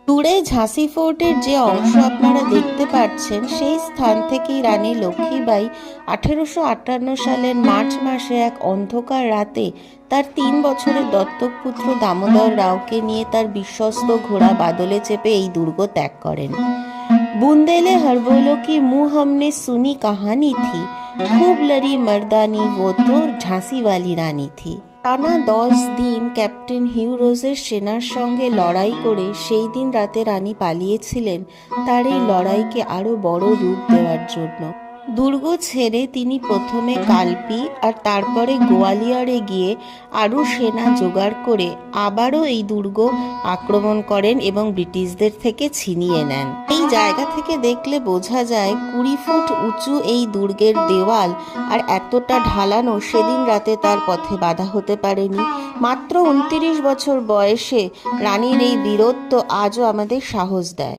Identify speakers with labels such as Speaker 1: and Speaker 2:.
Speaker 1: দূরে ঝাঁসি ফোর্টের যে অংশ আপনারা দেখতে পাচ্ছেন সেই স্থান থেকেই রানী লক্ষ্মীবাঈ 1858 সালের মার্চ মাসে এক অন্ধকার রাতে তার 3 বছরের দত্তক পুত্র দামোদর রাওকে নিয়ে তার বিশ্বস্ত ঘোড়া বাদলে চেপে এই দুর্গ ত্যাগ করেন। बुंदेले हर बोलो की मुंह हमने सुनी कहानी थी, खूब लड़ी मर्दानी वो तो झांसी वाली रानी थी। টানা 10 দিন ক্যাপ্টেন হিউ রোজের সেনার সঙ্গে লড়াই করে সেই দিন রাতে রানী পালিয়েছিলেন তার এই লড়াইকে আরো বড় রূপ দেওয়ার জন্য। দুর্গ ছেড়ে তিনি প্রথমে কালপি আর তারপরে গোয়ালিয়রে গিয়ে আরও সেনা জোগাড় করে আবারও এই দুর্গ আক্রমণ করেন এবং ব্রিটিশদের থেকে ছিনিয়ে নেন। এই জায়গা থেকে দেখলে বোঝা যায় 20 ফুট উঁচু এই দুর্গের দেওয়াল আর এতটা ঢালানো সেদিন রাতে তার পথে বাধা হতে পারেনি। মাত্র 29 বছর বয়সে রানীর এই বীরত্ব আজও আমাদের সাহস দেয়।